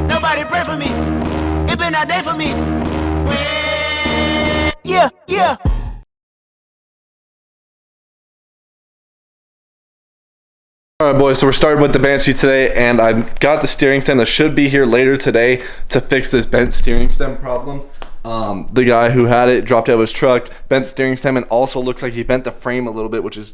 Nobody pray for me. It been a day for me. Yeah, yeah. Alright boys, so we're starting with the Banshee today, and I've got the steering stem that should be here later today to fix this bent steering stem problem. The guy who had it dropped out of his truck, bent the steering stem, and also looks like he bent the frame a little bit, which is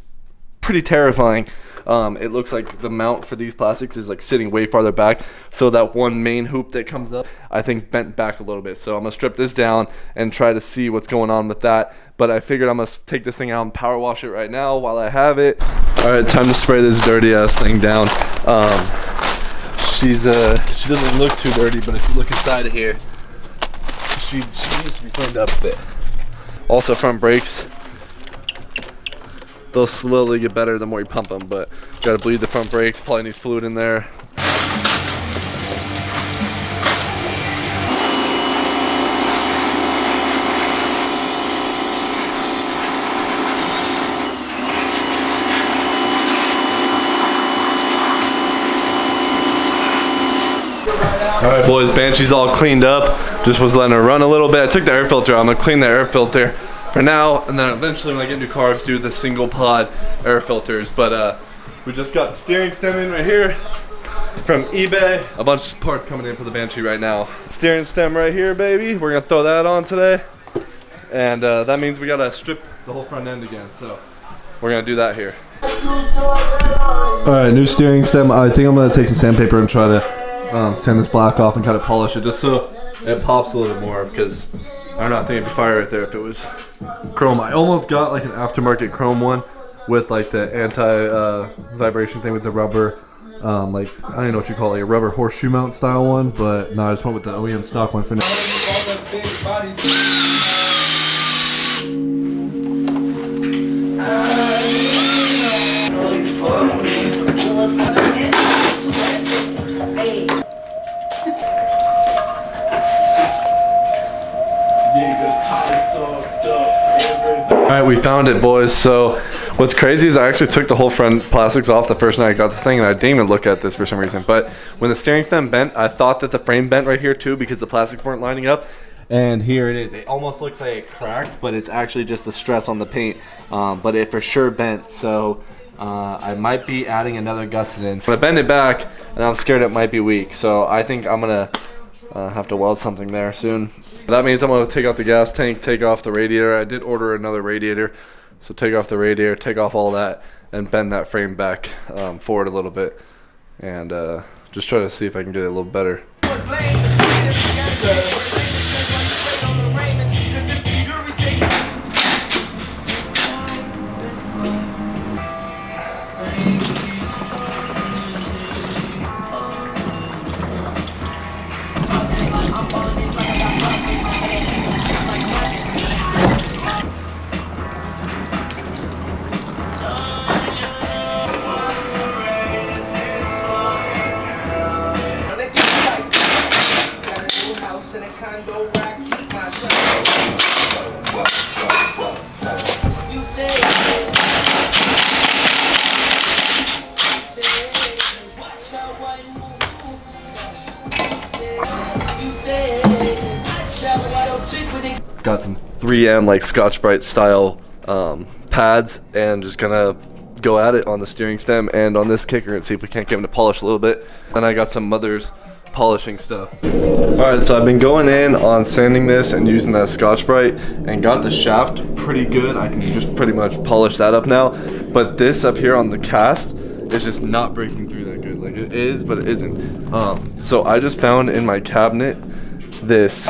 pretty terrifying. It looks like the mount for these plastics is like sitting way farther back, so that one main hoop that comes up I think bent back a little bit. So I'm gonna strip this down and try to see what's going on with that, but I figured I'm gonna take this thing out and power wash it right now while I have it. All right, time to spray this dirty ass thing down. She doesn't look too dirty, but if you look inside of here, she needs to be cleaned up a bit. Also, front brakes, they'll slowly get better the more you pump them, but gotta bleed the front brakes, probably needs fluid in there. Alright boys, Banshee's all cleaned up. Just was letting her run a little bit. I took the air filter out. I'm gonna clean the air filter for now, and then eventually when I get new cars, do the single pod air filters. But we just got the steering stem in right here from eBay. A bunch of parts coming in for the Banshee right now. Steering stem right here, baby. We're gonna throw that on today, and that means we gotta strip the whole front end again. So we're gonna do that here. All right, new steering stem. I think I'm gonna take some sandpaper and try to sand this black off and kind of polish it just so it pops a little bit more, because I don't know, I think it'd be fire right there if it was chrome. I almost got like an aftermarket chrome one with like the anti-vibration thing with the rubber, like I don't know what you call it, a rubber horseshoe mount style one, but no, I just went with the OEM stock one for now. Alright, we found it, boys. So what's crazy is I actually took the whole front plastics off the first night I got this thing, and I didn't even look at this for some reason. But when the steering stem bent, I thought that the frame bent right here too, because the plastics weren't lining up. And here it is. It almost looks like it cracked, but it's actually just the stress on the paint. But it for sure bent. So I might be adding another gusset in. But I bend it back, and I'm scared it might be weak. So I think I'm gonna have to weld something there soon. That means I'm going to take out the gas tank, take off the radiator. I did order another radiator, so take off the radiator, take off all that, and bend that frame back forward a little bit, and just try to see if I can get it a little better. Got some 3M like Scotch-Brite style pads, and just gonna go at it on the steering stem and on this kicker and see if we can't get them to polish a little bit. And I got some Mother's polishing stuff. Alright, so I've been going in on sanding this and using that Scotch-Brite and got the shaft pretty good. I can just pretty much polish that up now, but this up here on the cast is just not breaking through that good. Like it is, but it isn't. So I just found in my cabinet this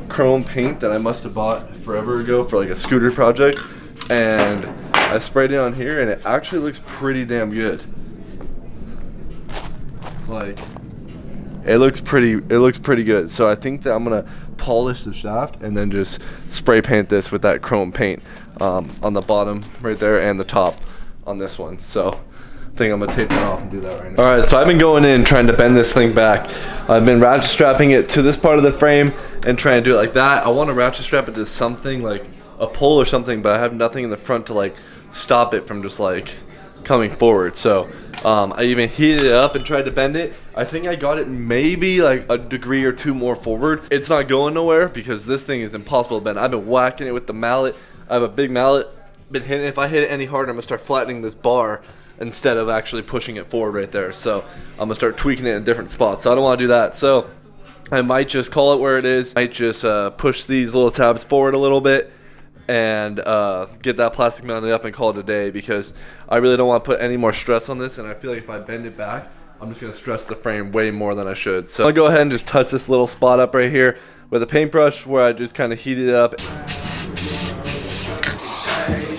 chrome paint that I must have bought forever ago for like a scooter project, and I sprayed it on here and it actually looks pretty damn good. Like it looks pretty good. So I think that I'm gonna polish the shaft and then just spray paint this with that chrome paint on the bottom right there and the top on this one. So I think I'm gonna tape it off and do that right now. Alright, so I've been going in trying to bend this thing back. I've been ratchet strapping it to this part of the frame and trying to do it like that. I want to ratchet strap it to something like a pole or something, but I have nothing in the front to like stop it from just like coming forward. So I even heated it up and tried to bend it. I think I got it maybe like a degree or two more forward. It's not going nowhere because this thing is impossible to bend. I've been whacking it with the mallet. I have a big mallet. Been hitting it. If I hit it any harder, I'm gonna start flattening this bar instead of actually pushing it forward right there. So I'm gonna start tweaking it in different spots. So I don't want to do that. So I might just call it where it is. I might just push these little tabs forward a little bit and get that plastic mounted up and call it a day, because I really don't want to put any more stress on this, and I feel like if I bend it back, I'm just going to stress the frame way more than I should. So I'll go ahead and just touch this little spot up right here with a paintbrush where I just kind of heat it up.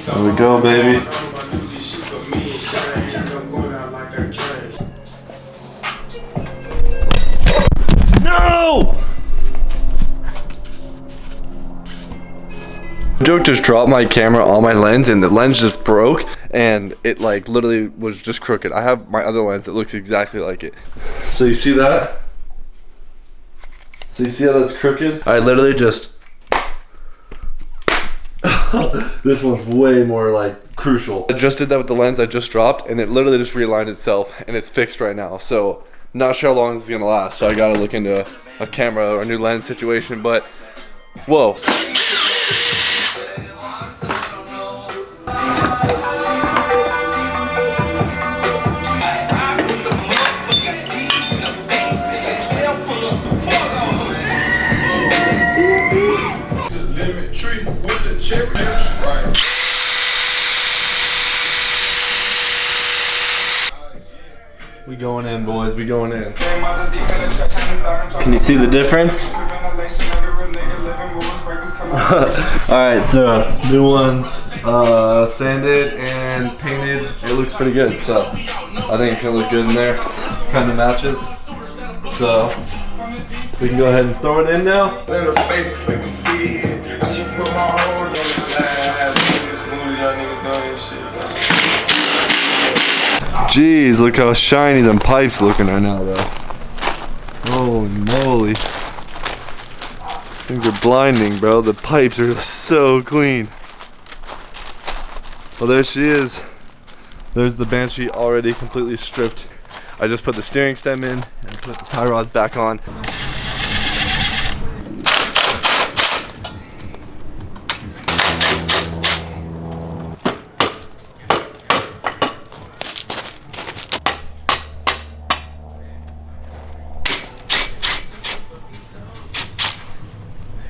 There we go, baby. No! Joke just dropped my camera on my lens and the lens just broke, and it like literally was just crooked. I have my other lens that looks exactly like it. So you see that? So you see how that's crooked? I literally just this one's way more like crucial. I just did that with the lens I just dropped, and it literally just realigned itself, and it's fixed right now. So not sure how long this is gonna last, so I gotta look into a camera or a new lens situation. But whoa. We going in, boys. We going in. Can you see the difference? Alright, so new ones, sanded and painted. It looks pretty good, so I think it's gonna look good in there. Kind of matches. So we can go ahead and throw it in now. Jeez, look how shiny them pipes looking right now, though. Holy moly. Things are blinding, bro. The pipes are so clean. Well, there she is. There's the Banshee already completely stripped. I just put the steering stem in and put the tie rods back on.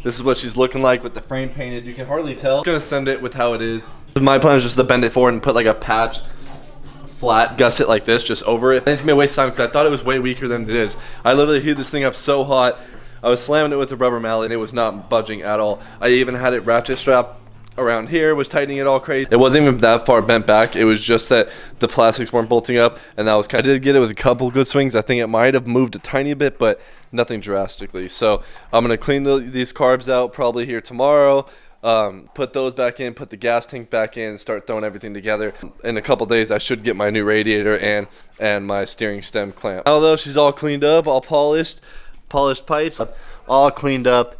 This is what she's looking like with the frame painted. You can hardly tell. I'm gonna send it with how it is. My plan is just to bend it forward and put like a patch, flat gusset like this just over it. And it's gonna be a waste of time because I thought it was way weaker than it is. I literally heated this thing up so hot. I was slamming it with the rubber mallet and it was not budging at all. I even had it ratchet strap around here, was tightening it all crazy. It wasn't even that far bent back. It was just that the plastics weren't bolting up, and that was kind of, I did get it with a couple good swings. I think it might have moved a tiny bit, but nothing drastically. So I'm gonna clean these carbs out probably here tomorrow. Put those back in, put the gas tank back in, start throwing everything together. In a couple days I should get my new radiator and my steering stem clamp. Although she's all cleaned up, all polished pipes, all cleaned up.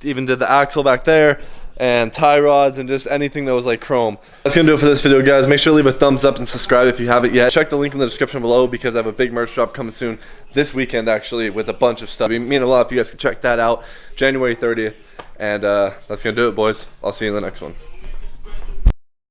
Even did the axle back there, and tie rods, and just anything that was like chrome. That's gonna do it for this video, guys. Make sure to leave a thumbs up and subscribe if you haven't yet. Check the link in the description below because I have a big merch drop coming soon this weekend, actually, with a bunch of stuff. I mean, a lot of you guys can check that out January 30th. And that's gonna do it, boys. I'll see you in the next one.